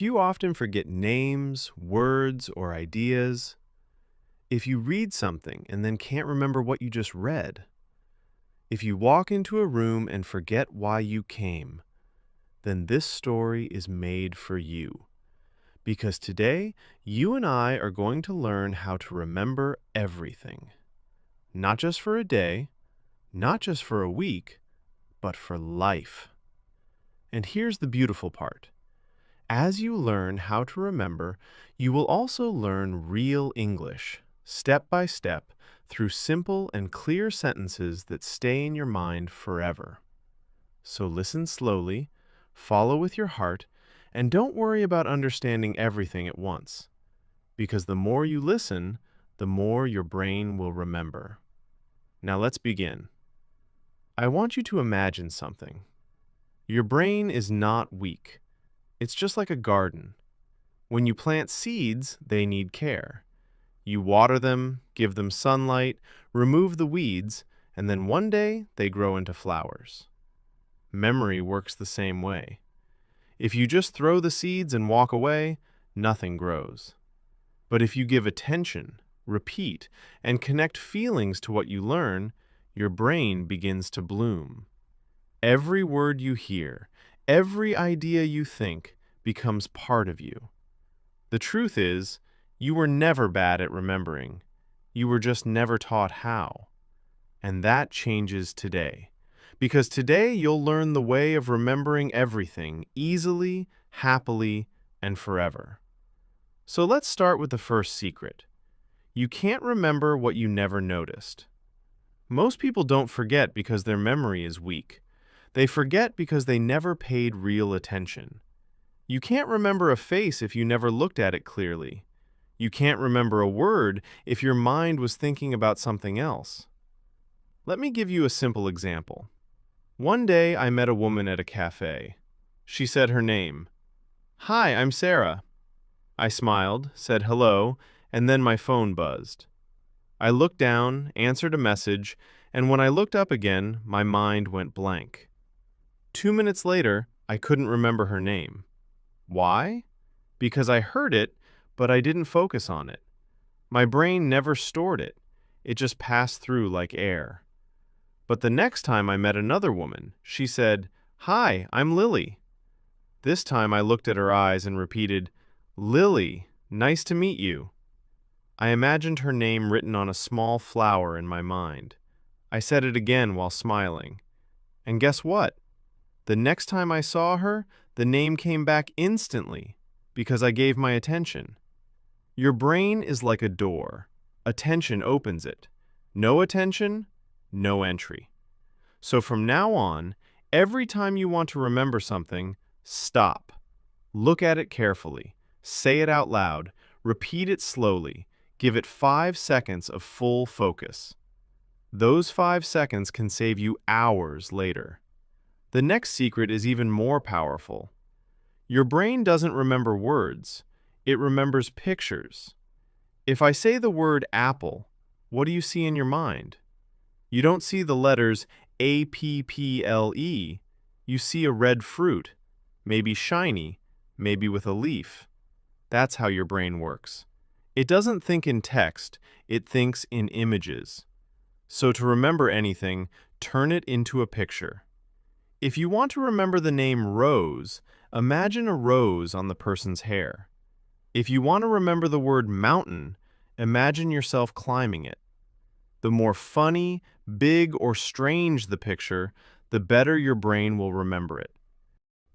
Do you often forget names, words, or ideas? If you read something and then can't remember what you just read? If you walk into a room and forget why you came, then this story is made for you. Because today, you and I are going to learn how to remember everything. Not just for a day, not just for a week, but for life. And here's the beautiful part. As you learn how to remember, you will also learn real English, step by step, through simple and clear sentences that stay in your mind forever. So listen slowly, follow with your heart, and don't worry about understanding everything at once, because the more you listen, the more your brain will remember. Now let's begin. I want you to imagine something. Your brain is not weak. It's just like a garden. When you plant seeds, they need care. You water them, give them sunlight, remove the weeds, and then one day they grow into flowers. Memory works the same way. If you just throw the seeds and walk away, nothing grows. But if you give attention, repeat, and connect feelings to what you learn, your brain begins to bloom. Every word you hear, every idea you think, becomes part of you. The truth is, you were never bad at remembering. You were just never taught how. And that changes today. Because today you'll learn the way of remembering everything easily, happily, and forever. So let's start with the first secret. You can't remember what you never noticed. Most people don't forget because their memory is weak. They forget because they never paid real attention. You can't remember a face if you never looked at it clearly. You can't remember a word if your mind was thinking about something else. Let me give you a simple example. One day I met a woman at a cafe. She said her name. "Hi, I'm Sarah." I smiled, said hello, and then my phone buzzed. I looked down, answered a message, and when I looked up again, my mind went blank. 2 minutes later, I couldn't remember her name. Why? Because I heard it, but I didn't focus on it. My brain never stored it. It just passed through like air. But the next time I met another woman, she said, "Hi, I'm Lily." This time I looked at her eyes and repeated, "Lily, nice to meet you." I imagined her name written on a small flower in my mind. I said it again while smiling. And guess what? The next time I saw her, the name came back instantly because I gave my attention. Your brain is like a door. Attention opens it. No attention, no entry. So from now on, every time you want to remember something, stop. Look at it carefully. Say it out loud. Repeat it slowly. Give it 5 seconds of full focus. Those 5 seconds can save you hours later. The next secret is even more powerful. Your brain doesn't remember words. It remembers pictures. If I say the word apple, what do you see in your mind? You don't see the letters A-P-P-L-E. You see a red fruit, maybe shiny, maybe with a leaf. That's how your brain works. It doesn't think in text, it thinks in images. So to remember anything, turn it into a picture. If you want to remember the name Rose, imagine a rose on the person's hair. If you want to remember the word mountain, imagine yourself climbing it. The more funny, big, or strange the picture, the better your brain will remember it.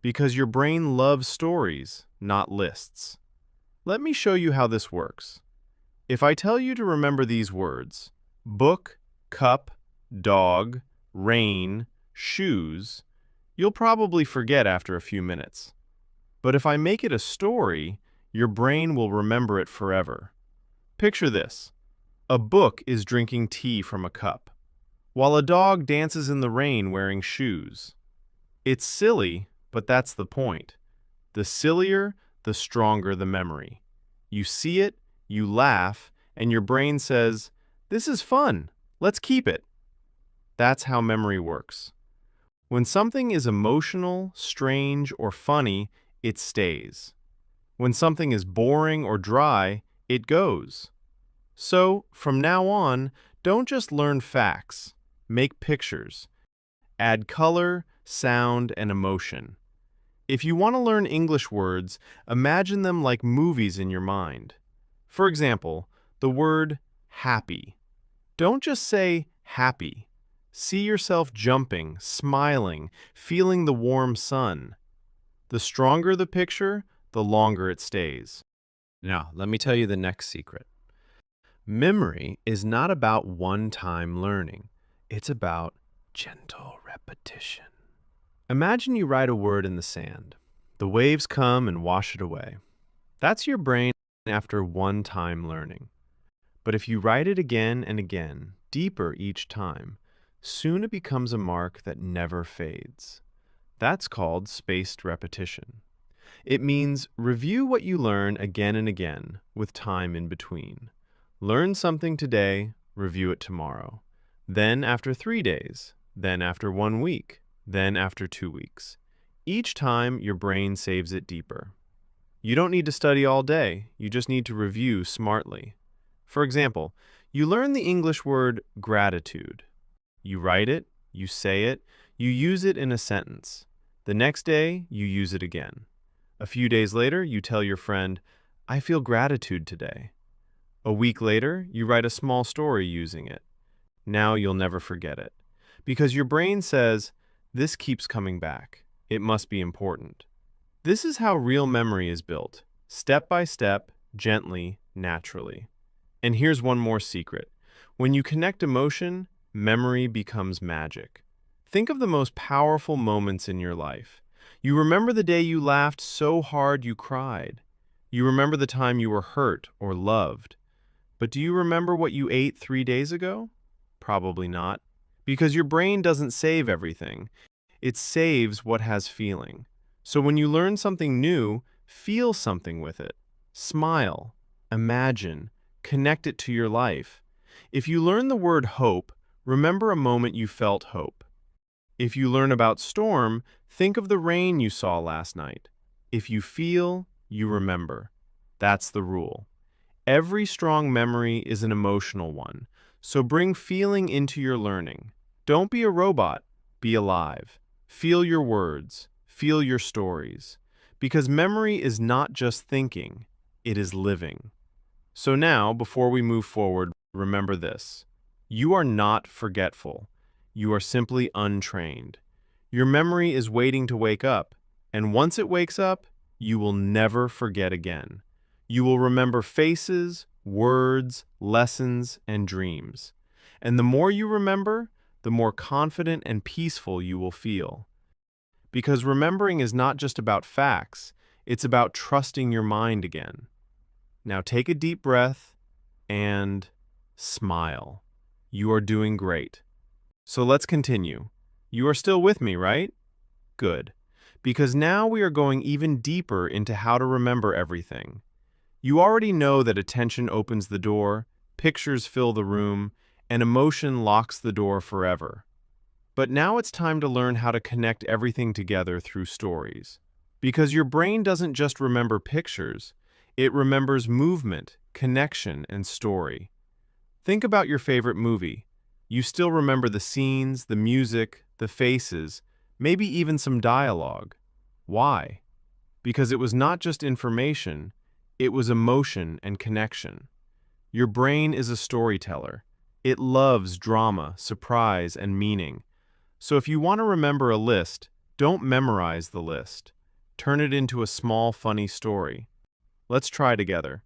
Because your brain loves stories, not lists. Let me show you how this works. If I tell you to remember these words, book, cup, dog, rain, shoes, you'll probably forget after a few minutes. But if I make it a story, your brain will remember it forever. Picture this. A book is drinking tea from a cup, while a dog dances in the rain wearing shoes. It's silly, but that's the point. The sillier, the stronger the memory. You see it, you laugh, and your brain says, "This is fun, let's keep it." That's how memory works. When something is emotional, strange, or funny, it stays. When something is boring or dry, it goes. So, from now on, don't just learn facts. Make pictures. Add color, sound, and emotion. If you want to learn English words, imagine them like movies in your mind. For example, the word happy. Don't just say happy. See yourself jumping, smiling, feeling the warm sun. The stronger the picture, the longer it stays. Now, let me tell you the next secret. Memory is not about one-time learning. It's about gentle repetition. Imagine you write a word in the sand. The waves come and wash it away. That's your brain after one-time learning. But if you write it again and again, deeper each time, soon it becomes a mark that never fades. That's called spaced repetition. It means review what you learn again and again, with time in between. Learn something today, review it tomorrow. Then after 3 days, then after 1 week, then after 2 weeks. Each time, your brain saves it deeper. You don't need to study all day, you just need to review smartly. For example, you learn the English word gratitude. You write it, you say it, you use it in a sentence. The next day, you use it again. A few days later, you tell your friend, "I feel gratitude today." A week later, you write a small story using it. Now you'll never forget it. Because your brain says, "This keeps coming back. It must be important." This is how real memory is built, step by step, gently, naturally. And here's one more secret. When you connect emotion, memory becomes magic. Think of the most powerful moments in your life. You remember the day you laughed so hard you cried. You remember the time you were hurt or loved. But do you remember what you ate 3 days ago? Probably not. Because your brain doesn't save everything. It saves what has feeling. So when you learn something new, feel something with it. Smile, imagine, connect it to your life. If you learn the word hope, remember a moment you felt hope. If you learn about storm, think of the rain you saw last night. If you feel, you remember. That's the rule. Every strong memory is an emotional one, so bring feeling into your learning. Don't be a robot, be alive. Feel your words, feel your stories. Because memory is not just thinking, it is living. So now, before we move forward, remember this. You are not forgetful. You are simply untrained. Your memory is waiting to wake up, and once it wakes up, you will never forget again. You will remember faces, words, lessons, and dreams. And the more you remember, the more confident and peaceful you will feel. Because remembering is not just about facts, it's about trusting your mind again. Now take a deep breath and smile. You are doing great. So let's continue. You are still with me, right? Good. Because now we are going even deeper into how to remember everything. You already know that attention opens the door, pictures fill the room, and emotion locks the door forever. But now it's time to learn how to connect everything together through stories. Because your brain doesn't just remember pictures, it remembers movement, connection, and story. Think about your favorite movie. You still remember the scenes, the music, the faces, maybe even some dialogue. Why? Because it was not just information, it was emotion and connection. Your brain is a storyteller. It loves drama, surprise, and meaning. So if you want to remember a list, don't memorize the list. Turn it into a small, funny story. Let's try together.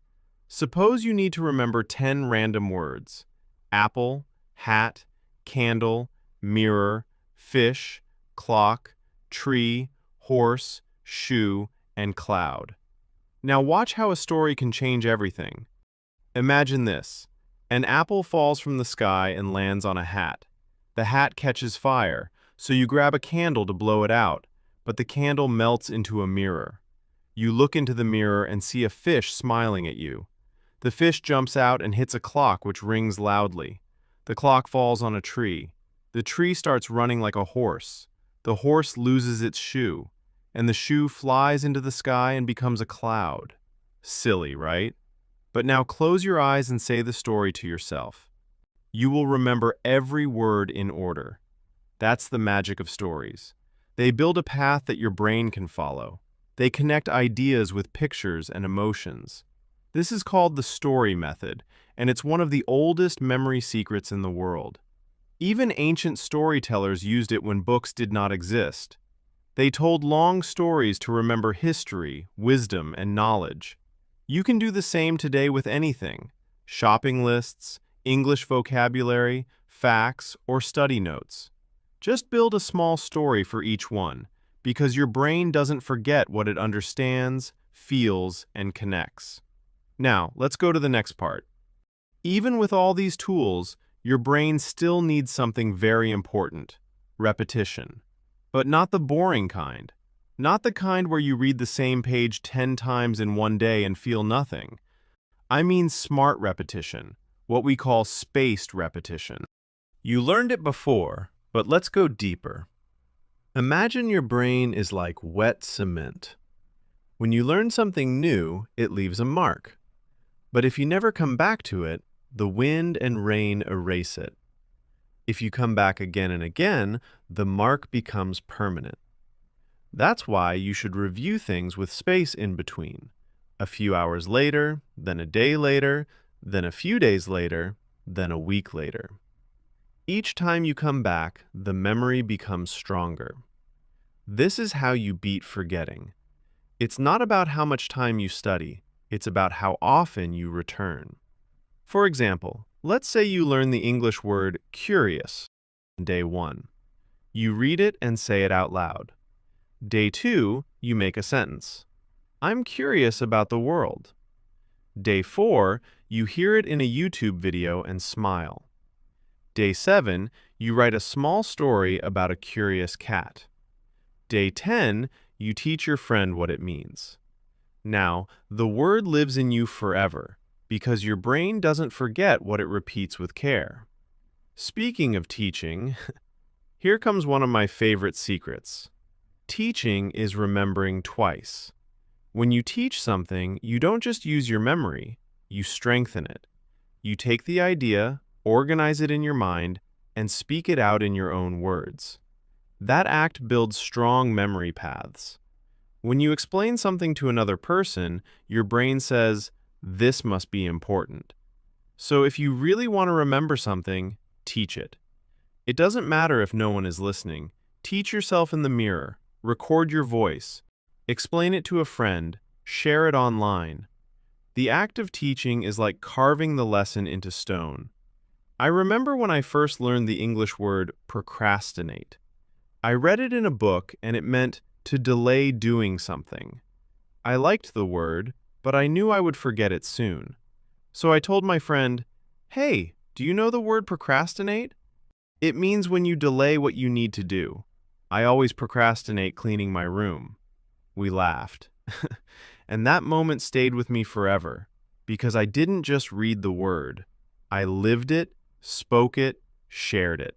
Suppose you need to remember 10 random words. Apple, hat, candle, mirror, fish, clock, tree, horse, shoe, and cloud. Now watch how a story can change everything. Imagine this. An apple falls from the sky and lands on a hat. The hat catches fire, so you grab a candle to blow it out, but the candle melts into a mirror. You look into the mirror and see a fish smiling at you. The fish jumps out and hits a clock which rings loudly. The clock falls on a tree. The tree starts running like a horse. The horse loses its shoe, and the shoe flies into the sky and becomes a cloud. Silly, right? But now close your eyes and say the story to yourself. You will remember every word in order. That's the magic of stories. They build a path that your brain can follow. They connect ideas with pictures and emotions. This is called the story method, and it's one of the oldest memory secrets in the world. Even ancient storytellers used it when books did not exist. They told long stories to remember history, wisdom, and knowledge. You can do the same today with anything: shopping lists, English vocabulary, facts, or study notes. Just build a small story for each one, because your brain doesn't forget what it understands, feels, and connects. Now, let's go to the next part. Even with all these tools, your brain still needs something very important: repetition. But not the boring kind. Not the kind where you read the same page 10 times in one day and feel nothing. I mean smart repetition, what we call spaced repetition. You learned it before, but let's go deeper. Imagine your brain is like wet cement. When you learn something new, it leaves a mark. But if you never come back to it, the wind and rain erase it. If you come back again and again, the mark becomes permanent. That's why you should review things with space in between. A few hours later, then a day later, then a few days later, then a week later. Each time you come back, the memory becomes stronger. This is how you beat forgetting. It's not about how much time you study, it's about how often you return. For example, let's say you learn the English word curious on day 1. You read it and say it out loud. Day 2, you make a sentence. I'm curious about the world. Day 4, you hear it in a YouTube video and smile. Day 7, you write a small story about a curious cat. Day 10, you teach your friend what it means. Now, the word lives in you forever, because your brain doesn't forget what it repeats with care. Speaking of teaching, here comes one of my favorite secrets. Teaching is remembering twice. When you teach something, you don't just use your memory, you strengthen it. You take the idea, organize it in your mind, and speak it out in your own words. That act builds strong memory paths. When you explain something to another person, your brain says, "This must be important." So if you really want to remember something, teach it. It doesn't matter if no one is listening. Teach yourself in the mirror, record your voice, explain it to a friend, share it online. The act of teaching is like carving the lesson into stone. I remember when I first learned the English word procrastinate. I read it in a book and it meant to delay doing something. I liked the word, but I knew I would forget it soon. So I told my friend, "Hey, do you know the word procrastinate? It means when you delay what you need to do. I always procrastinate cleaning my room." We laughed. And that moment stayed with me forever, because I didn't just read the word. I lived it, spoke it, shared it.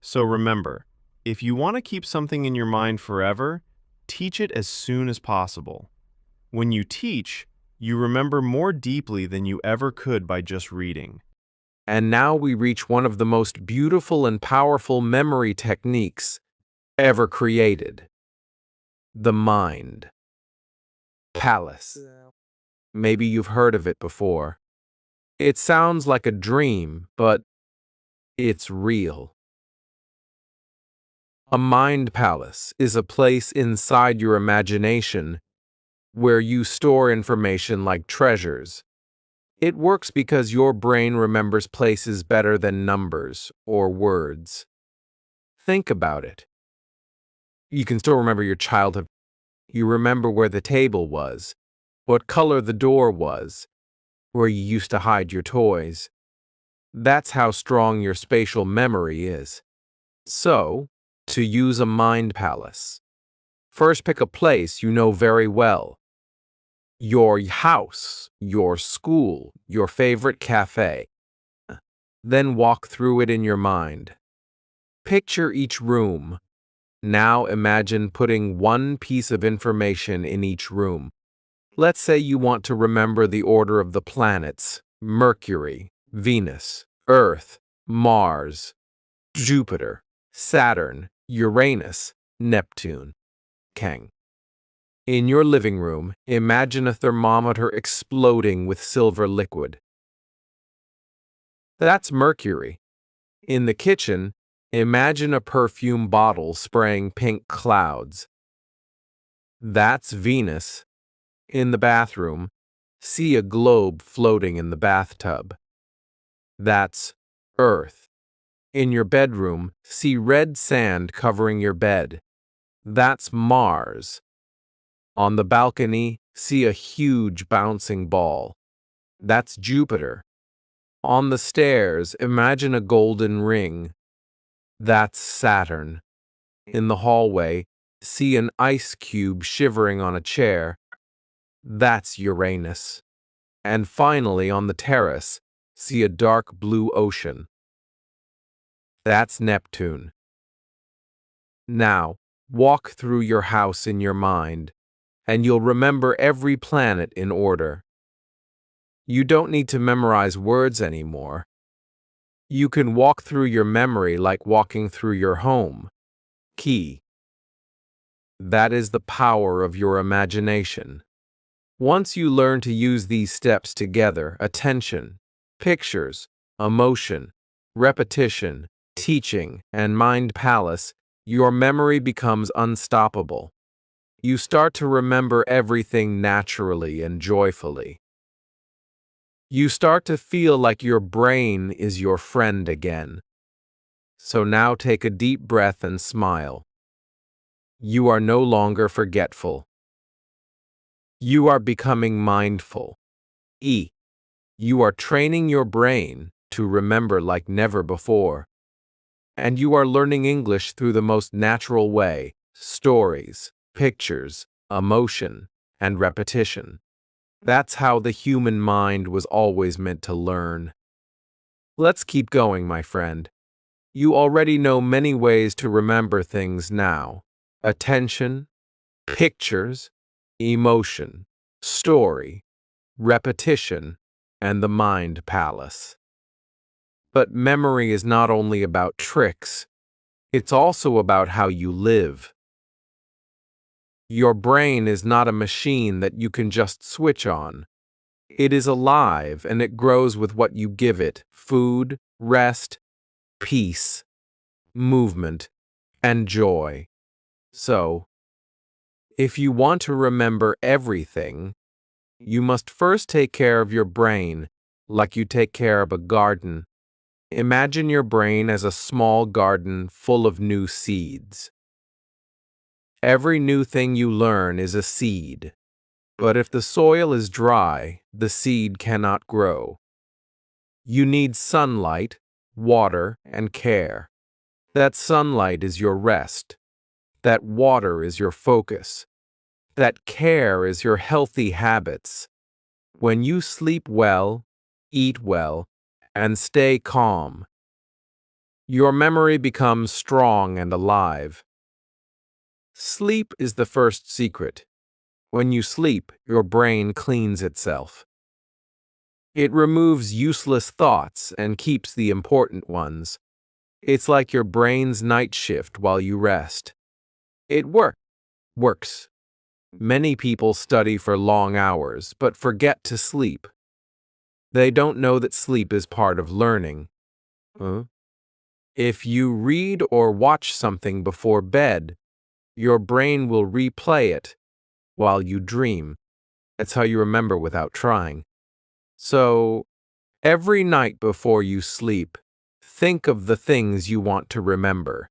So remember, if you want to keep something in your mind forever, teach it as soon as possible. When you teach, you remember more deeply than you ever could by just reading. And now we reach one of the most beautiful and powerful memory techniques ever created: the mind palace. Maybe you've heard of it before. It sounds like a dream, but it's real. A mind palace is a place inside your imagination where you store information like treasures. It works because your brain remembers places better than numbers or words. Think about it. You can still remember your childhood. You remember where the table was, what color the door was, where you used to hide your toys. That's how strong your spatial memory is. So, to use a mind palace, first pick a place you know very well. Your house, your school, your favorite cafe. Then walk through it in your mind. Picture each room. Now imagine putting one piece of information in each room, Let's say you want to remember the order of the planets: Mercury, Venus, Earth, Mars, Jupiter, Saturn, Uranus, Neptune. Kang. In your living room, imagine a thermometer exploding with silver liquid. That's Mercury. In the kitchen, imagine a perfume bottle spraying pink clouds. That's Venus. In the bathroom, see a globe floating in the bathtub. That's Earth. In your bedroom, see red sand covering your bed. That's Mars. On the balcony, see a huge bouncing ball. That's Jupiter. On the stairs, imagine a golden ring. That's Saturn. In the hallway, see an ice cube shivering on a chair. That's Uranus. And finally, on the terrace, see a dark blue ocean. That's Neptune. Now, walk through your house in your mind, and you'll remember every planet in order. You don't need to memorize words anymore. You can walk through your memory like walking through your home. Key. That is the power of your imagination. Once you learn to use these steps together: attention, pictures, emotion, repetition, teaching, and mind palace, your memory becomes unstoppable. You start to remember everything naturally and joyfully. You start to feel like your brain is your friend again. So now take a deep breath and smile. You are no longer forgetful. You are becoming mindful. You are training your brain to remember like never before. And you are learning English through the most natural way: stories, pictures, emotion, and repetition. That's how the human mind was always meant to learn. Let's keep going, my friend. You already know many ways to remember things now: attention, pictures, emotion, story, repetition, and the mind palace. But memory is not only about tricks, it's also about how you live. Your brain is not a machine that you can just switch on. It is alive, and it grows with what you give it: food, rest, peace, movement, and joy. So, if you want to remember everything, you must first take care of your brain like you take care of a garden. Imagine your brain as a small garden full of new seeds. Every new thing you learn is a seed. But if the soil is dry, the seed cannot grow. You need sunlight, water, and care. That sunlight is your rest. That water is your focus. That care is your healthy habits. When you sleep well, eat well, and stay calm, your memory becomes strong and alive. Sleep is the first secret. When you sleep, your brain cleans itself. It removes useless thoughts and keeps the important ones. It's like your brain's night shift while you rest. It works. Many people study for long hours but forget to sleep. They don't know that sleep is part of learning. If you read or watch something before bed, your brain will replay it while you dream. That's how you remember without trying. So, every night before you sleep, think of the things you want to remember.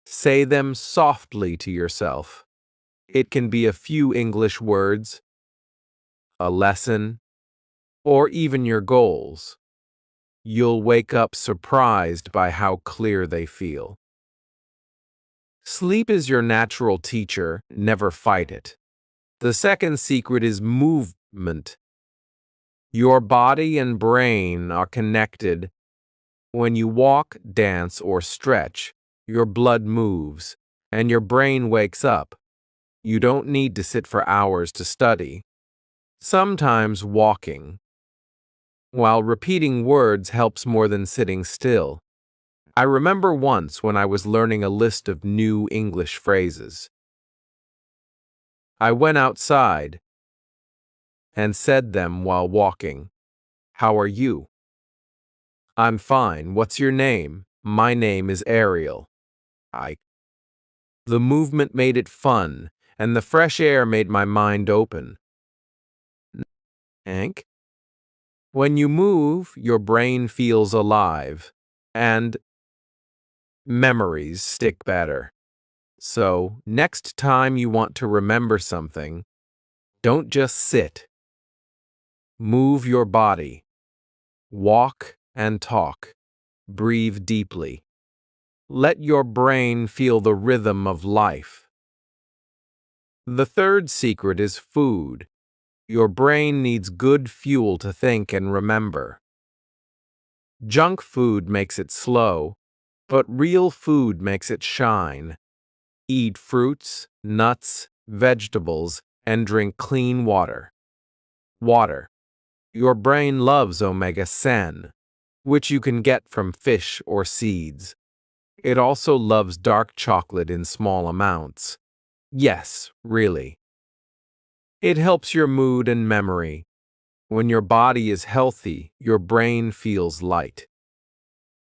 Say them softly to yourself. It can be a few English words, a lesson, or even your goals. You'll wake up surprised by how clear they feel. Sleep is your natural teacher. Never fight it. The second secret is movement. Your body and brain are connected. When you walk, dance, or stretch, your blood moves, and your brain wakes up. You don't need to sit for hours to study. Sometimes walking, while repeating words helps more than sitting still. I remember once when I was learning a list of new English phrases. I went outside and said them while walking. How are you? I'm fine. What's your name? My name is Ariel. I. The movement made it fun, and the fresh air made my mind open. Hank? When you move, your brain feels alive, and memories stick better. So, next time you want to remember something, don't just sit. Move your body. Walk and talk. Breathe deeply. Let your brain feel the rhythm of life. The third secret is food. Your brain needs good fuel to think and remember. Junk food makes it slow, but real food makes it shine. Eat fruits, nuts, vegetables, and drink clean water. Water. Your brain loves omega-6, which you can get from fish or seeds. It also loves dark chocolate in small amounts. Yes, really. It helps your mood and memory. When your body is healthy, your brain feels light.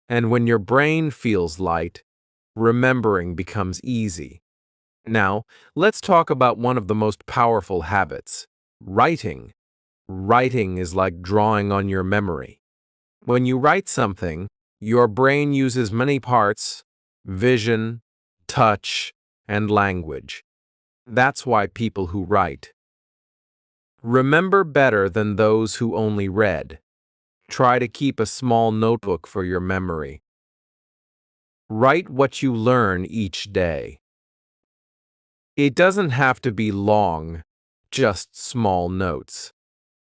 And when your brain feels light, remembering becomes easy. Now, let's talk about one of the most powerful habits, writing. Writing is like drawing on your memory. When you write something, your brain uses many parts: vision, touch, and language. That's why people who write remember better than those who only read. Try to keep a small notebook for your memory. Write what you learn each day. It doesn't have to be long, just small notes.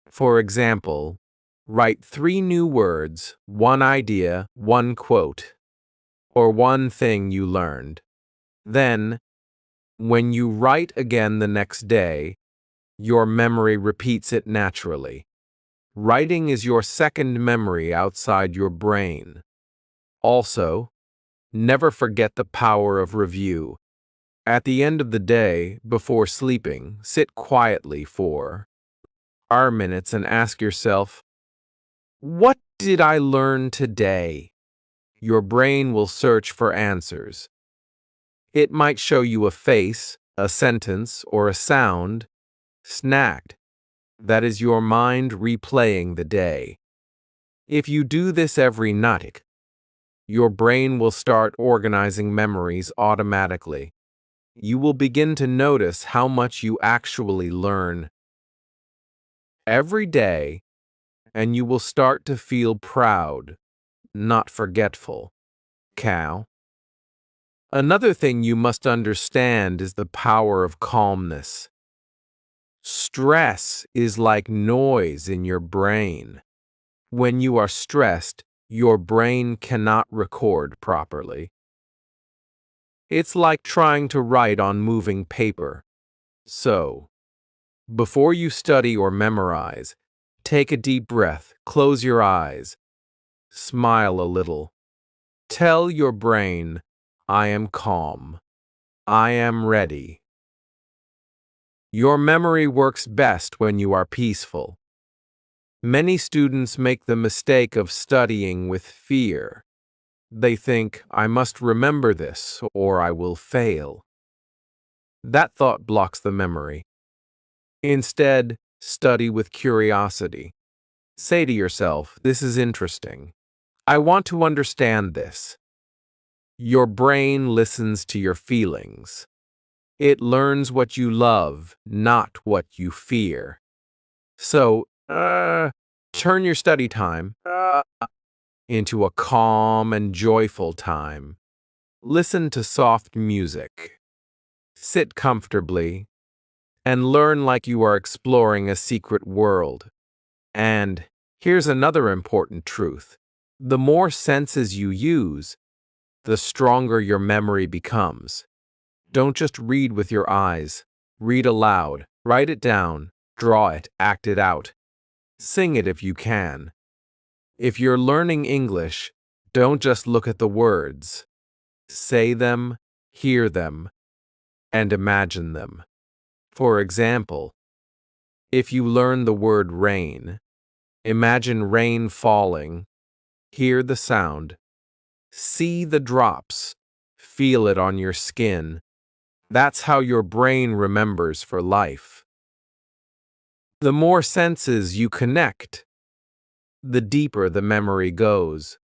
For example, write 3 new words, 1 idea, 1 quote, or 1 thing you learned. Then, when you write again the next day, your memory repeats it naturally. Writing is your second memory outside your brain. Also, never forget the power of review. At the end of the day, before sleeping, sit quietly for minutes and ask yourself, what did I learn today? Your brain will search for answers. It might show you a face, a sentence, or a sound. Snagged. That is your mind replaying the day. If you do this every night, your brain will start organizing memories automatically. You will begin to notice how much you actually learn every day, and you will start to feel proud, not forgetful. Cow. Another thing you must understand is the power of calmness. Stress is like noise in your brain. When you are stressed, your brain cannot record properly. It's like trying to write on moving paper. So, before you study or memorize, take a deep breath, close your eyes, smile a little. Tell your brain, I am calm. I am ready. Your memory works best when you are peaceful. Many students make the mistake of studying with fear. They think, I must remember this or I will fail. That thought blocks the memory. Instead, study with curiosity. Say to yourself, this is interesting. I want to understand this. Your brain listens to your feelings. It learns what you love, not what you fear. So, turn your study time into a calm and joyful time. Listen to soft music. Sit comfortably and learn like you are exploring a secret world. And here's another important truth. The more senses you use, the stronger your memory becomes. Don't just read with your eyes. Read aloud. Write it down. Draw it, act it out. Sing it if you can. If you're learning English, don't just look at the words. Say them, hear them, and imagine them. For example, if you learn the word rain, imagine rain falling, hear the sound, see the drops, feel it on your skin. That's how your brain remembers for life. The more senses you connect, the deeper the memory goes.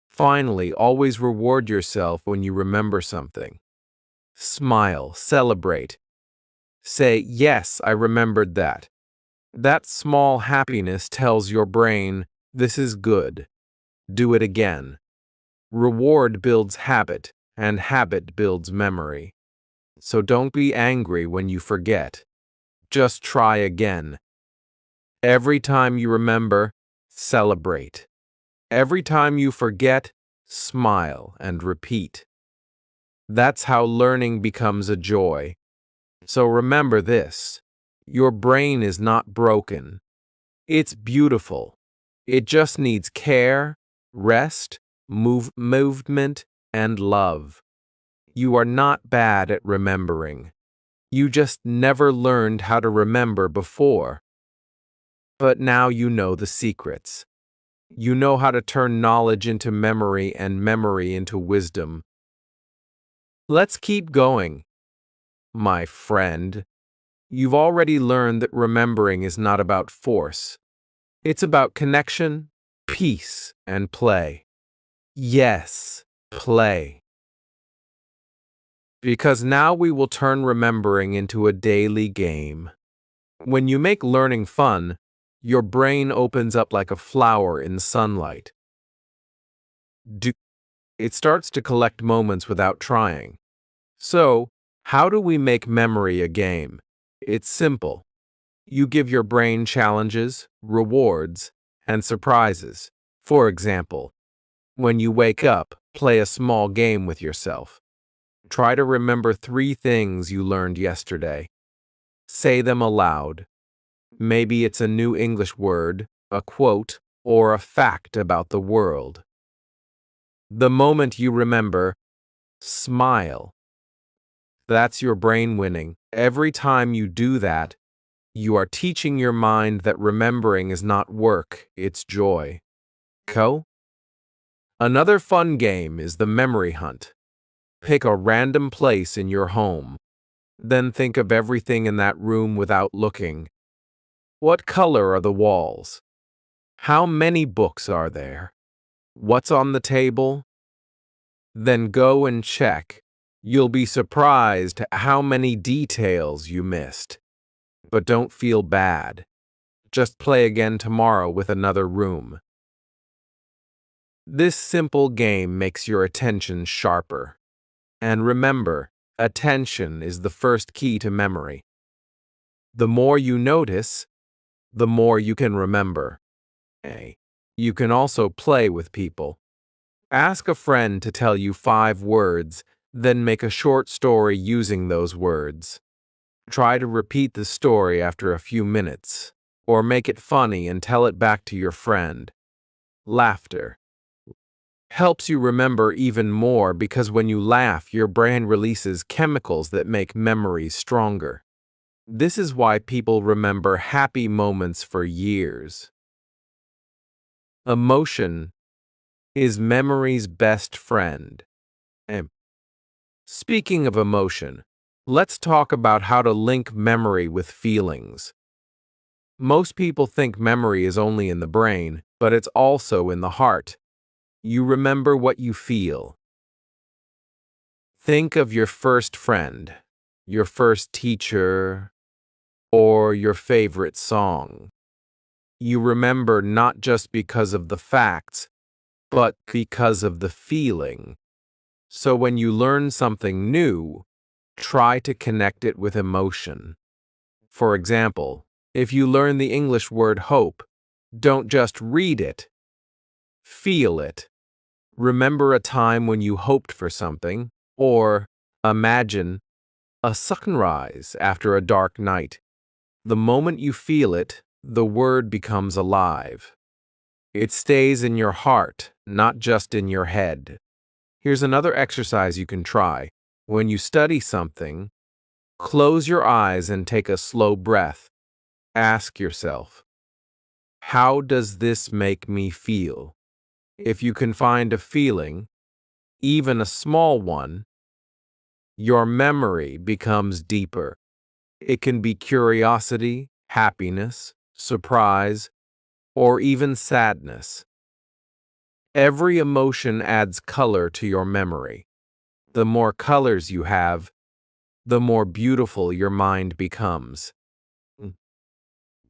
Finally, always reward yourself when you remember something. Smile, celebrate. Say, yes, I remembered that. That small happiness tells your brain, this is good. Do it again. Reward builds habit, and habit builds memory. So don't be angry when you forget. Just try again. Every time you remember, celebrate. Every time you forget, smile and repeat. That's how learning becomes a joy. So remember this. Your brain is not broken. It's beautiful. It just needs care, rest, movement, and love. You are not bad at remembering. You just never learned how to remember before. But now you know the secrets. You know how to turn knowledge into memory and memory into wisdom. Let's keep going, my friend. You've already learned that remembering is not about force. It's about connection, peace, and play. Yes, play. Because now we will turn remembering into a daily game. When you make learning fun, your brain opens up like a flower in sunlight. It starts to collect moments without trying. So, how do we make memory a game? It's simple. You give your brain challenges, rewards, and surprises. For example, when you wake up, play a small game with yourself. Try to remember 3 things you learned yesterday. Say them aloud. Maybe it's a new English word, a quote, or a fact about the world. The moment you remember, smile. That's your brain winning. Every time you do that, you are teaching your mind that remembering is not work, it's joy. Another fun game is the memory hunt. Pick a random place in your home. Then think of everything in that room without looking. What color are the walls? How many books are there? What's on the table? Then go and check. You'll be surprised at how many details you missed. But don't feel bad. Just play again tomorrow with another room. This simple game makes your attention sharper. And remember, attention is the first key to memory. The more you notice, the more you can remember. You can also play with people. Ask a friend to tell you 5 words, then make a short story using those words. Try to repeat the story after a few minutes, or make it funny and tell it back to your friend. Laughter helps you remember even more because when you laugh, your brain releases chemicals that make memories stronger. This is why people remember happy moments for years. Emotion is memory's best friend. Speaking of emotion, let's talk about how to link memory with feelings. Most people think memory is only in the brain, but it's also in the heart. You remember what you feel. Think of your first friend, your first teacher, or your favorite song. You remember not just because of the facts, but because of the feeling. So when you learn something new, try to connect it with emotion. For example, if you learn the English word hope, don't just read it. Feel it. Remember a time when you hoped for something, or imagine a sunrise after a dark night. The moment you feel it, the word becomes alive. It stays in your heart, not just in your head. Here's another exercise you can try. When you study something, close your eyes and take a slow breath. Ask yourself, how does this make me feel? If you can find a feeling, even a small one, your memory becomes deeper. It can be curiosity, happiness, surprise, or even sadness. Every emotion adds color to your memory. The more colors you have, the more beautiful your mind becomes.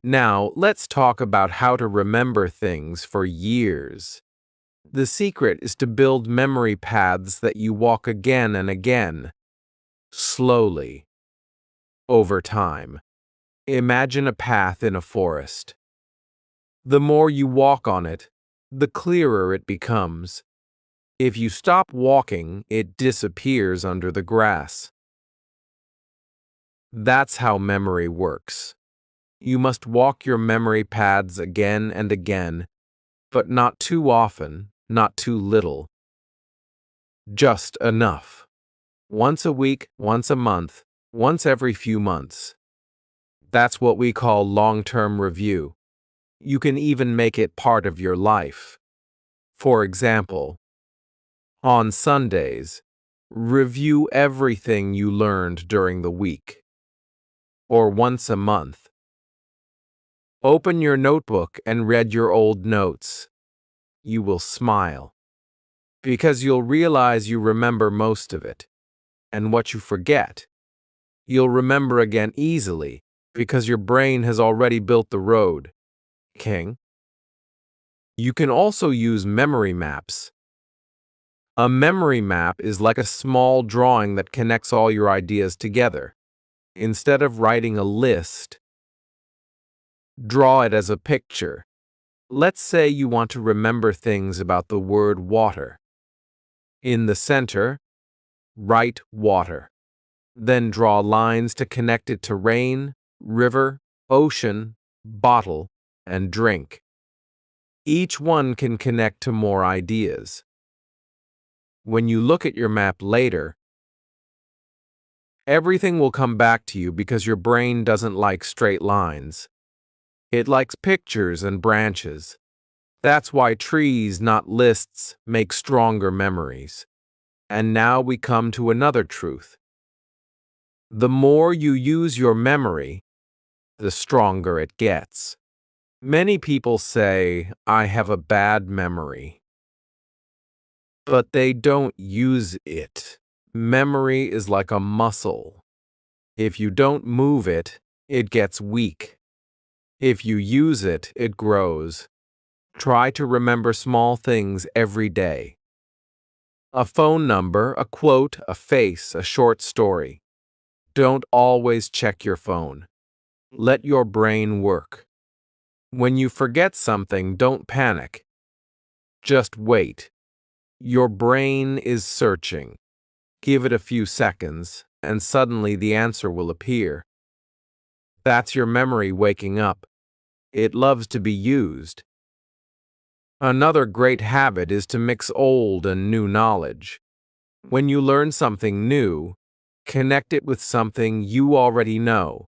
Now, let's talk about how to remember things for years. The secret is to build memory paths that you walk again and again, slowly, over time. Imagine a path in a forest. The more you walk on it, the clearer it becomes. If you stop walking, it disappears under the grass. That's how memory works. You must walk your memory paths again and again, but not too often, not too little. Just enough. Once a week, once a month, once every few months. That's what we call long-term review. You can even make it part of your life. For example, on Sundays, review everything you learned during the week. Or once a month, open your notebook and read your old notes. You will smile, because you'll realize you remember most of it. And what you forget, you'll remember again easily, because your brain has already built the road. King. You can also use memory maps. A memory map is like a small drawing that connects all your ideas together. Instead of writing a list, draw it as a picture. Let's say you want to remember things about the word water. In the center, write water. Then draw lines to connect it to rain, river, ocean, bottle, and drink. Each one can connect to more ideas. When you look at your map later, everything will come back to you because your brain doesn't like straight lines. It likes pictures and branches. That's why trees, not lists, make stronger memories. And now we come to another truth. The more you use your memory, the stronger it gets. Many people say, I have a bad memory. But they don't use it. Memory is like a muscle. If you don't move it, it gets weak. If you use it, it grows. Try to remember small things every day. A phone number, a quote, a face, a short story. Don't always check your phone. Let your brain work. When you forget something, don't panic. Just wait. Your brain is searching. Give it a few seconds, and suddenly the answer will appear. That's your memory waking up. It loves to be used. Another great habit is to mix old and new knowledge. When you learn something new, connect it with something you already know.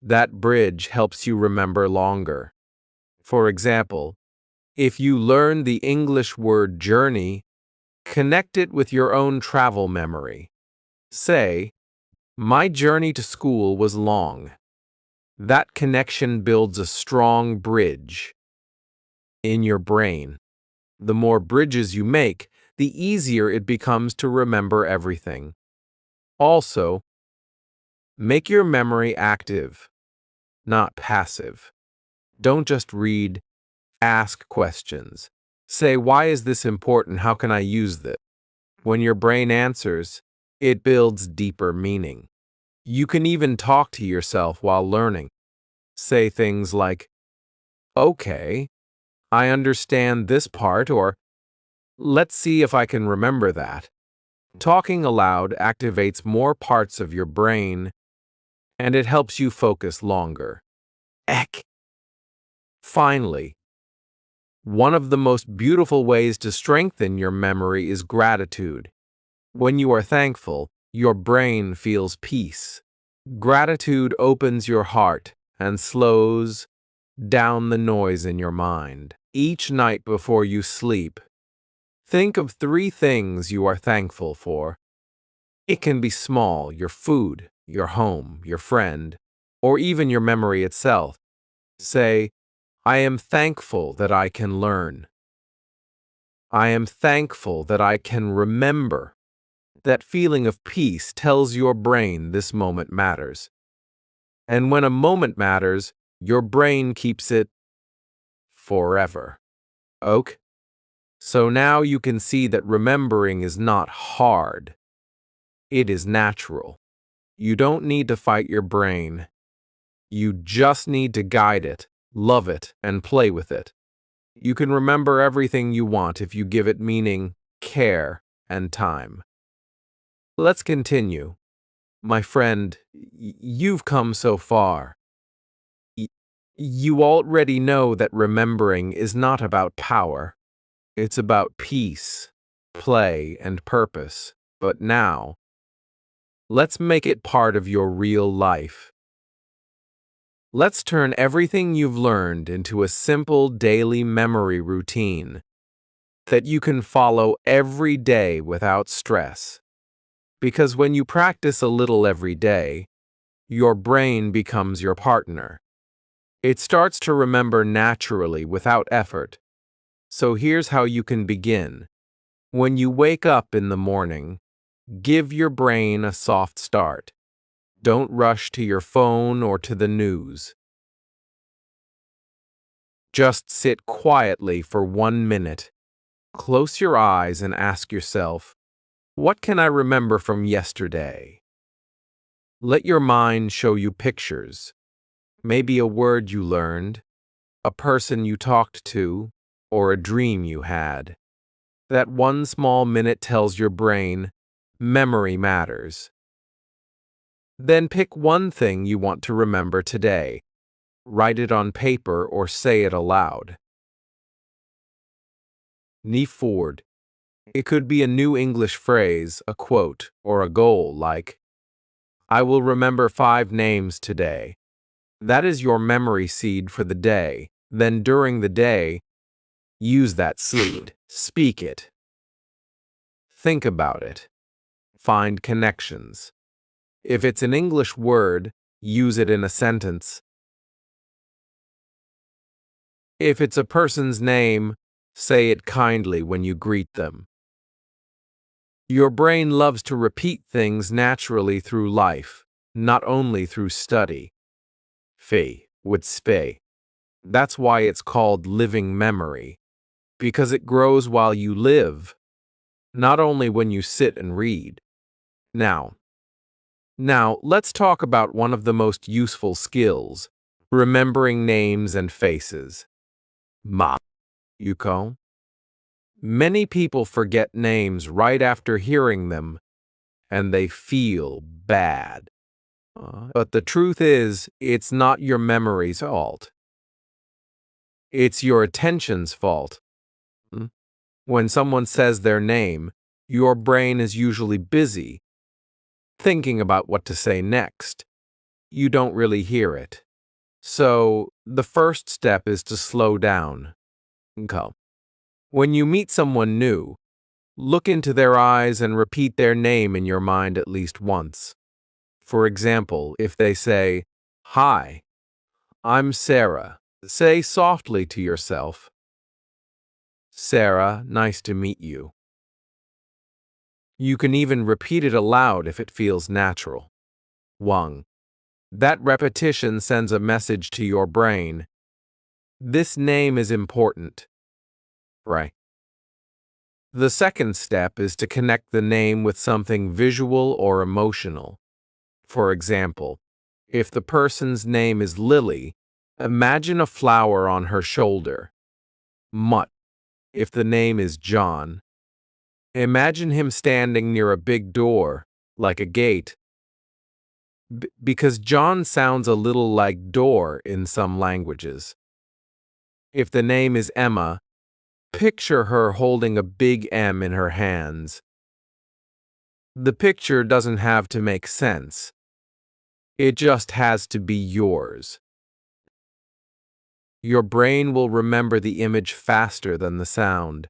That bridge helps you remember longer. For example, if you learn the English word journey, connect it with your own travel memory. Say, my journey to school was long. That connection builds a strong bridge in your brain. The more bridges you make, the easier it becomes to remember everything. Also, make your memory active, not passive. Don't just read, ask questions. Say, why is this important? How can I use this? When your brain answers, it builds deeper meaning. You can even talk to yourself while learning. Say things like, okay, I understand this part, or let's see if I can remember that. Talking aloud activates more parts of your brain and it helps you focus longer. Eck. Finally, one of the most beautiful ways to strengthen your memory is gratitude. When you are thankful, your brain feels peace. Gratitude opens your heart and slows down the noise in your mind. Each night before you sleep, think of 3 things you are thankful for. It can be small, your food, your home, your friend, or even your memory itself. Say, I am thankful that I can learn. I am thankful that I can remember. That feeling of peace tells your brain this moment matters. And when a moment matters, your brain keeps it forever. Ok? So now you can see that remembering is not hard. It is natural. You don't need to fight your brain. You just need to guide it, love it, and play with it. You can remember everything you want if you give it meaning, care, and time. Let's continue. My friend, you've come so far. You already know that remembering is not about power. It's about peace, play, and purpose. But now, let's make it part of your real life. Let's turn everything you've learned into a simple daily memory routine that you can follow every day without stress. Because when you practice a little every day, your brain becomes your partner. It starts to remember naturally without effort. So here's how you can begin. When you wake up in the morning, give your brain a soft start. Don't rush to your phone or to the news. Just sit quietly for 1 minute. Close your eyes and ask yourself, what can I remember from yesterday? Let your mind show you pictures. Maybe a word you learned, a person you talked to, or a dream you had. That 1 small minute tells your brain, memory matters. Then pick one thing you want to remember today. Write it on paper or say it aloud. Ni Ford. It could be a new English phrase, a quote, or a goal like, I will remember 5 names today. That is your memory seed for the day. Then during the day, use that seed. Speak it. Think about it. Find connections. If it's an English word, use it in a sentence. If it's a person's name, say it kindly when you greet them. Your brain loves to repeat things naturally through life, not only through study. Fee with spe. That's why it's called living memory, because it grows while you live, not only when you sit and read. Now, let's talk about one of the most useful skills, remembering names and faces. Ma, Yuko. Many people forget names right after hearing them, and they feel bad. But the truth is, it's not your memory's fault. It's your attention's fault. When someone says their name, your brain is usually busy, thinking about what to say next. You don't really hear it. So, the first step is to slow down. When you meet someone new, look into their eyes and repeat their name in your mind at least once. For example, if they say, Hi, I'm Sarah, say softly to yourself, Sarah, nice to meet you. You can even repeat it aloud if it feels natural. Wang. That repetition sends a message to your brain. This name is important. Right. The second step is to connect the name with something visual or emotional. For example, if the person's name is Lily, imagine a flower on her shoulder. Mutt. If the name is John, imagine him standing near a big door, like a gate. because John sounds a little like door in some languages. If the name is Emma, picture her holding a big M in her hands. The picture doesn't have to make sense. It just has to be yours. Your brain will remember the image faster than the sound.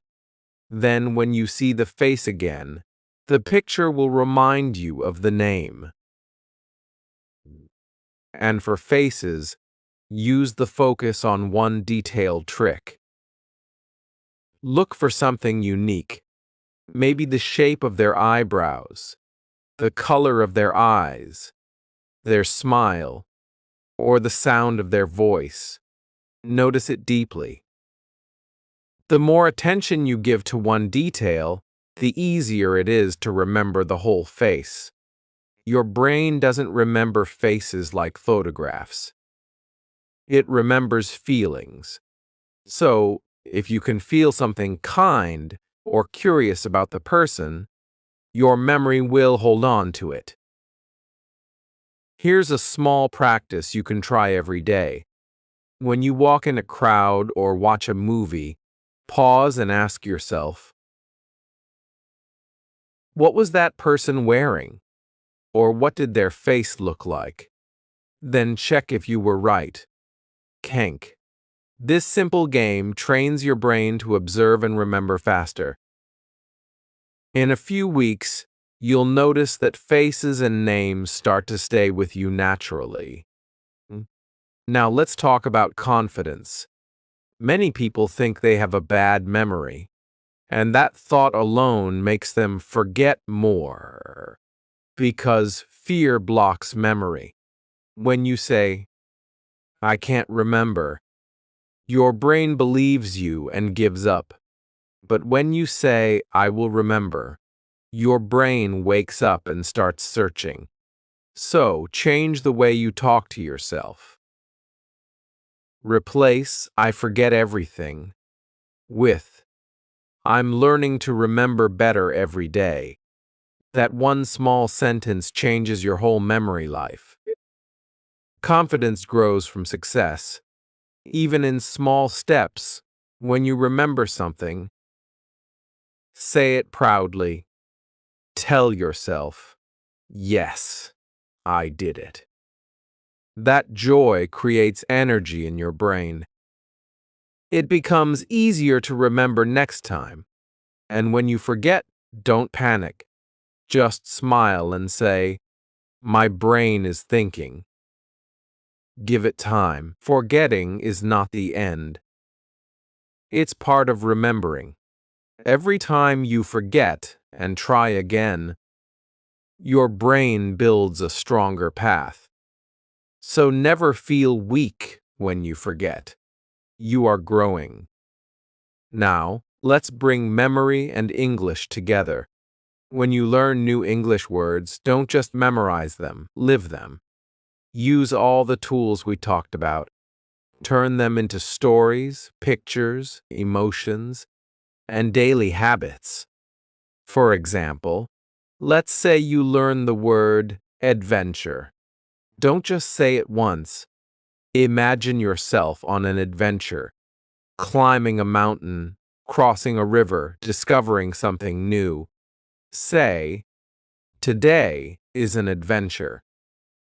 Then, when you see the face again, the picture will remind you of the name. And for faces, use the focus on one detailed trick. Look for something unique. Maybe the shape of their eyebrows, the color of their eyes, their smile, or the sound of their voice. Notice it deeply. The more attention you give to one detail, the easier it is to remember the whole face. Your brain doesn't remember faces like photographs. It remembers feelings. So, if you can feel something kind or curious about the person, your memory will hold on to it. Here's a small practice you can try every day. When you walk in a crowd or watch a movie, pause and ask yourself, what was that person wearing? Or what did their face look like? Then check if you were right. Kenk. This simple game trains your brain to observe and remember faster. In a few weeks, you'll notice that faces and names start to stay with you naturally. Now let's talk about confidence. Many people think they have a bad memory, and that thought alone makes them forget more, because fear blocks memory. When you say, "I can't remember," your brain believes you and gives up. But when you say, "I will remember," your brain wakes up and starts searching. So, change the way you talk to yourself. Replace "I forget everything" with "I'm learning to remember better every day." That one small sentence changes your whole memory life. Confidence grows from success. Even in small steps, when you remember something, say it proudly. Tell yourself, "Yes, I did it." That joy creates energy in your brain. It becomes easier to remember next time. And when you forget, don't panic. Just smile and say, "My brain is thinking." Give it time. Forgetting is not the end. It's part of remembering. Every time you forget and try again, your brain builds a stronger path. So never feel weak when you forget. You are growing. Now, let's bring memory and English together. When you learn new English words, don't just memorize them, live them. Use all the tools we talked about. Turn them into stories, pictures, emotions, and daily habits. For example, let's say you learn the word adventure. Don't just say it once. Imagine yourself on an adventure, climbing a mountain, crossing a river, discovering something new. Say, "Today is an adventure."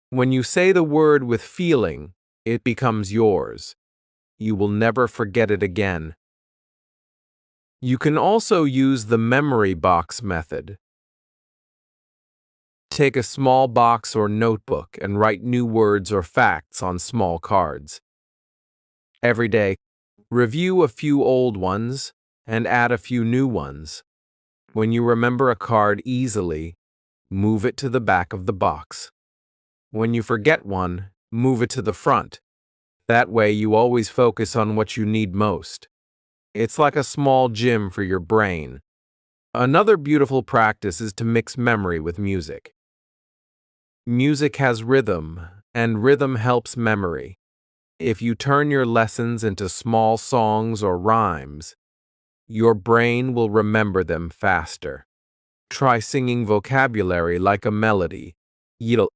When you say the word with feeling, it becomes yours. You will never forget it again. You can also use the memory box method. Take a small box or notebook and write new words or facts on small cards. Every day, review a few old ones and add a few new ones. When you remember a card easily, move it to the back of the box. When you forget one, move it to the front. That way you always focus on what you need most. It's like a small gym for your brain. Another beautiful practice is to mix memory with music. Music has rhythm, and rhythm helps memory. If you turn your lessons into small songs or rhymes, your brain will remember them faster. Try singing vocabulary like a melody.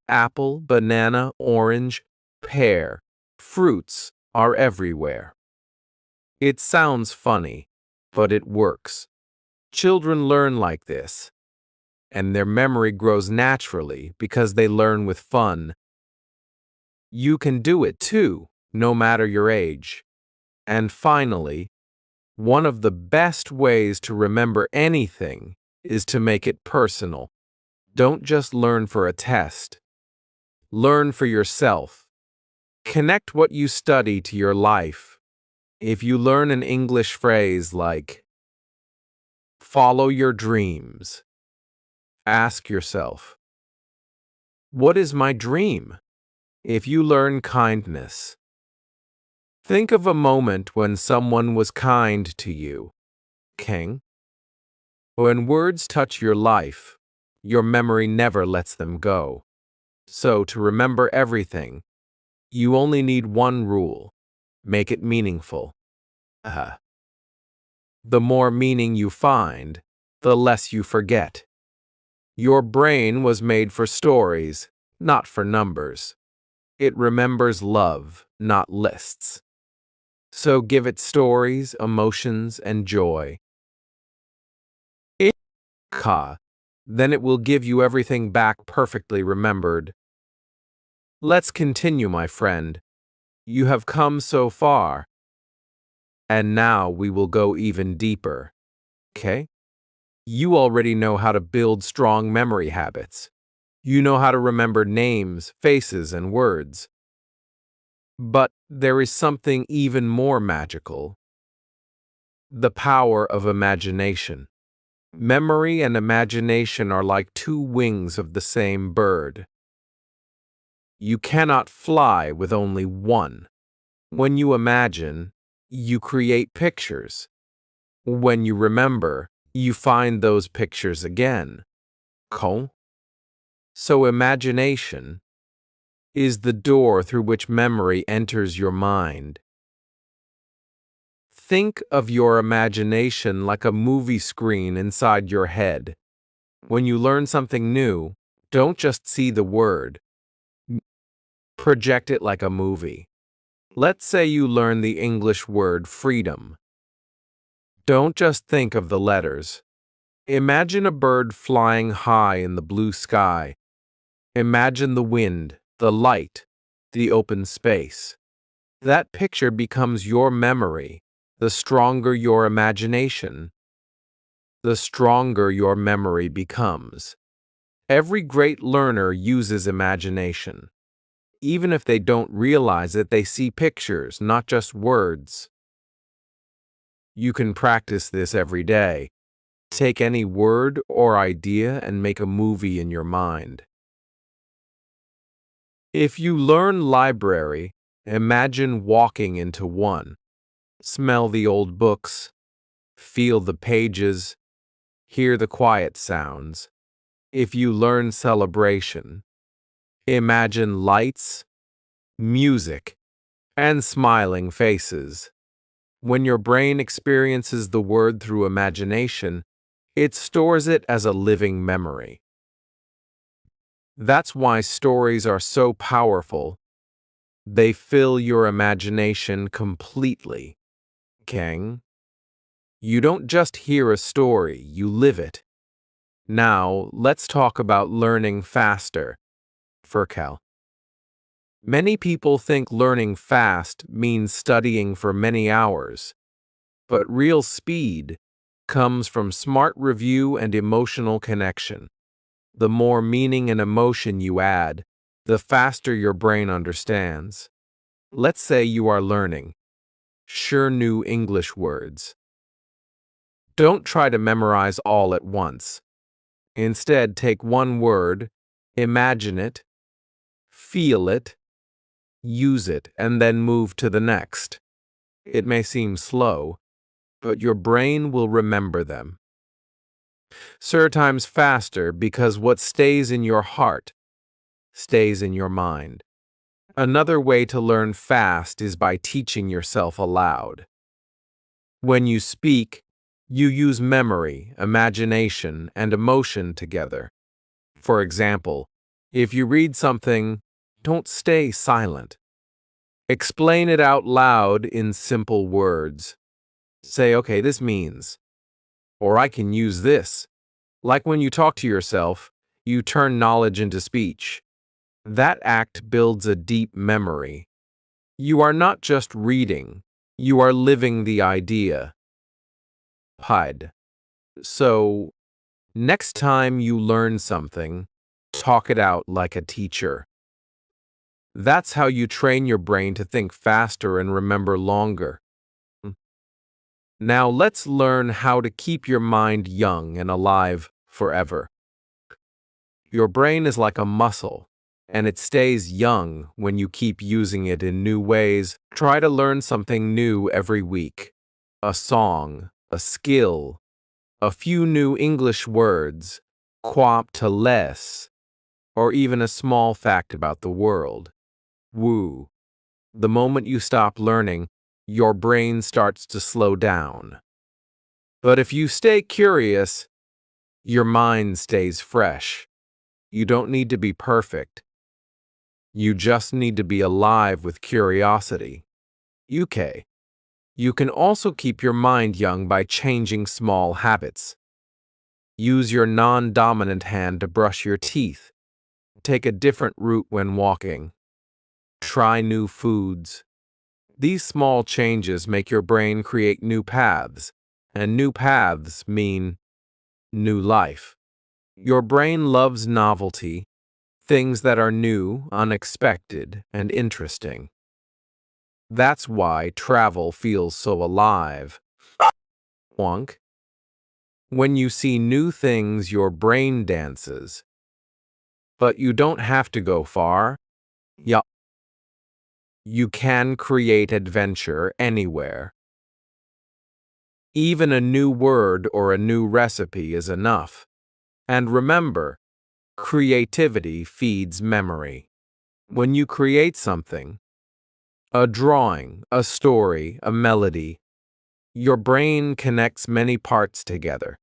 Apple, banana, orange, pear. Fruits are everywhere. It sounds funny, but it works. Children learn like this, and their memory grows naturally because they learn with fun. You can do it too, no matter your age. And finally, one of the best ways to remember anything is to make it personal. Don't just learn for a test. Learn for yourself. Connect what you study to your life. If you learn an English phrase like, follow your dreams, ask yourself, what is my dream? If you learn kindness, think of a moment when someone was kind to you. King. When words touch your life, your memory never lets them go. So, to remember everything, you only need one rule. Make it meaningful. The more meaning you find, the less you forget. Your brain was made for stories, not for numbers. It remembers love, not lists. So give it stories, emotions, and joy. Then it will give you everything back perfectly remembered. Let's continue, my friend. You have come so far. And now we will go even deeper. Okay? You already know how to build strong memory habits. You know how to remember names, faces, and words. But there is something even more magical. The power of imagination. Memory and imagination are like two wings of the same bird. You cannot fly with only one. When you imagine, you create pictures. When you remember, you find those pictures again. So imagination is the door through which memory enters your mind. Think of your imagination like a movie screen inside your head. When you learn something new, don't just see the word. Project it like a movie. Let's say you learn the English word freedom. Don't just think of the letters. Imagine a bird flying high in the blue sky. Imagine the wind, the light, the open space. That picture becomes your memory. The stronger your imagination, the stronger your memory becomes. Every great learner uses imagination. Even if they don't realize it, they see pictures, not just words. You can practice this every day. Take any word or idea and make a movie in your mind. If you learn library, imagine walking into one. Smell the old books, feel the pages, hear the quiet sounds. If you learn celebration, imagine lights, music, and smiling faces. When your brain experiences the word through imagination, it stores it as a living memory. That's why stories are so powerful. They fill your imagination completely. Kang, you don't just hear a story, you live it. Now, let's talk about learning faster. Furcal. Many people think learning fast means studying for many hours, but real speed comes from smart review and emotional connection. The more meaning and emotion you add, the faster your brain understands. Let's say you are learning new English words. Don't try to memorize all at once. Instead, take one word, imagine it, feel it, use it, and then move to the next. It may seem slow, but your brain will remember them. Times faster because what stays in your heart stays in your mind. Another way to learn fast is by teaching yourself aloud. When you speak, you use memory, imagination, and emotion together. For example, If you read something, don't stay silent. Explain it out loud in simple words. Say, okay, this means, or I can use this. Like when you talk to yourself, you turn knowledge into speech. That act builds a deep memory. You are not just reading, you are living the idea. PUD. So, next time you learn something, talk it out like a teacher. That's how you train your brain to think faster and remember longer. Now let's learn how to keep your mind young and alive forever. Your brain is like a muscle, and it stays young when you keep using it in new ways. Try to learn something new every week. A song, a skill, a few new English words, quap to less, or even a small fact about the world. Woo. The moment you stop learning, your brain starts to slow down. But if you stay curious, your mind stays fresh. You don't need to be perfect. You just need to be alive with curiosity. UK. You can also keep your mind young by changing small habits. Use your non-dominant hand to brush your teeth. Take a different route when walking. Try new foods. These small changes make your brain create new paths, and new paths mean new life. Your brain loves novelty, things that are new, unexpected, and interesting. That's why travel feels so alive. Wonk. When you see new things, your brain dances. But you don't have to go far. Yeah. You can create adventure anywhere. Even a new word or a new recipe is enough. And remember, creativity feeds memory. When you create something, a drawing, a story, a melody, your brain connects many parts together.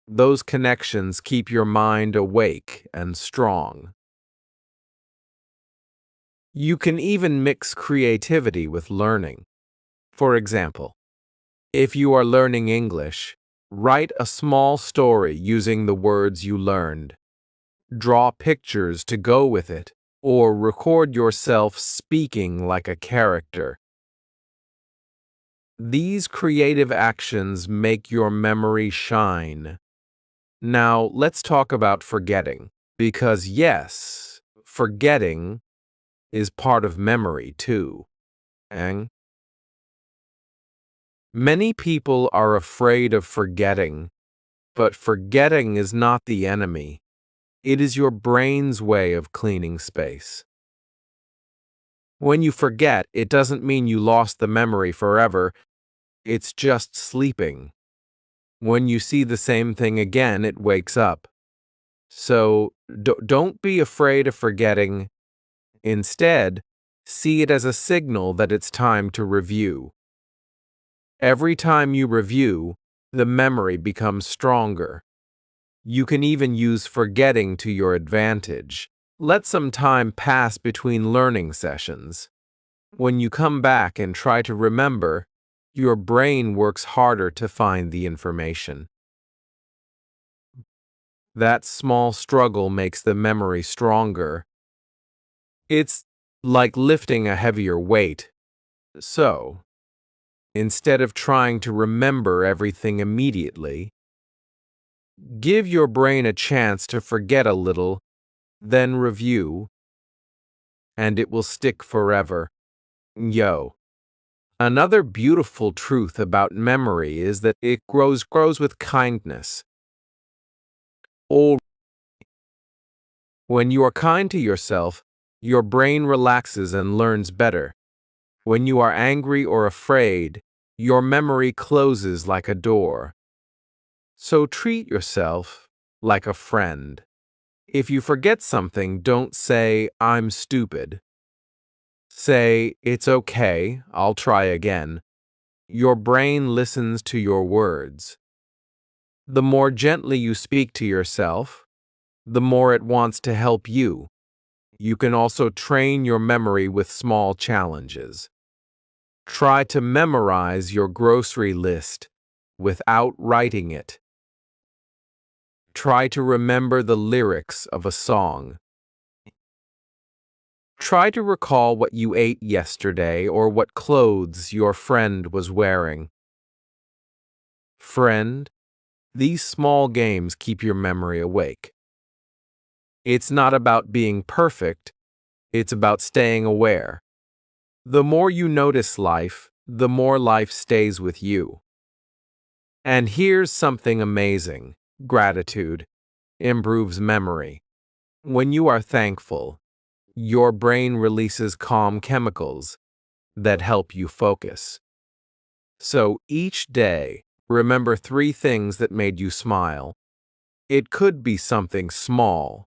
Those connections keep your mind awake and strong. You can even mix creativity with learning. For example, if you are learning English, write a small story using the words you learned. Draw pictures to go with it, or record yourself speaking like a character. These creative actions make your memory shine. Now, let's talk about forgetting, because yes, forgetting is part of memory too. Many people are afraid of forgetting, but forgetting is not the enemy. It is your brain's way of cleaning space. When you forget, it doesn't mean you lost the memory forever. It's just sleeping. When you see the same thing again, it wakes up. So don't be afraid of forgetting. Instead, see it as a signal that it's time to review. Every time you review, the memory becomes stronger. You can even use forgetting to your advantage. Let some time pass between learning sessions. When you come back and try to remember, your brain works harder to find the information. That small struggle makes the memory stronger. It's like lifting a heavier weight. So, instead of trying to remember everything immediately, give your brain a chance to forget a little, then review, and it will stick forever. Yo. Another beautiful truth about memory is that it grows with kindness. When you are kind to yourself, your brain relaxes and learns better. When you are angry or afraid, your memory closes like a door. So treat yourself like a friend. If you forget something, don't say, "I'm stupid." Say, "It's okay, I'll try again." Your brain listens to your words. The more gently you speak to yourself, the more it wants to help you. You can also train your memory with small challenges. Try to memorize your grocery list without writing it. Try to remember the lyrics of a song. Try to recall what you ate yesterday or what clothes your friend was wearing. Friend, these small games keep your memory awake. It's not about being perfect, it's about staying aware. The more you notice life, the more life stays with you. And here's something amazing. Gratitude improves memory. When you are thankful, your brain releases calm chemicals that help you focus. So each day, remember 3 things that made you smile. It could be something small,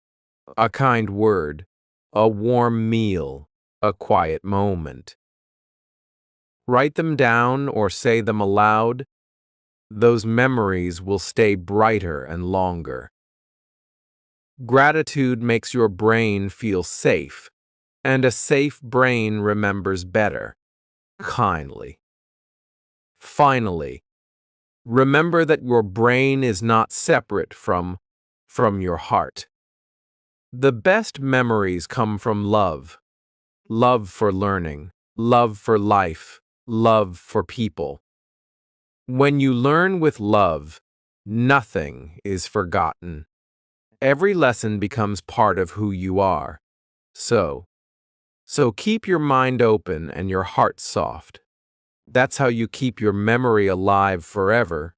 a kind word, a warm meal, a quiet moment. Write them down or say them aloud. Those memories will stay brighter and longer. Gratitude makes your brain feel safe, and a safe brain remembers better, kindly. Finally, remember that your brain is not separate from your heart. The best memories come from love. Love for learning, love for life, love for people. When you learn with love, nothing is forgotten. Every lesson becomes part of who you are. So keep your mind open and your heart soft. That's how you keep your memory alive forever.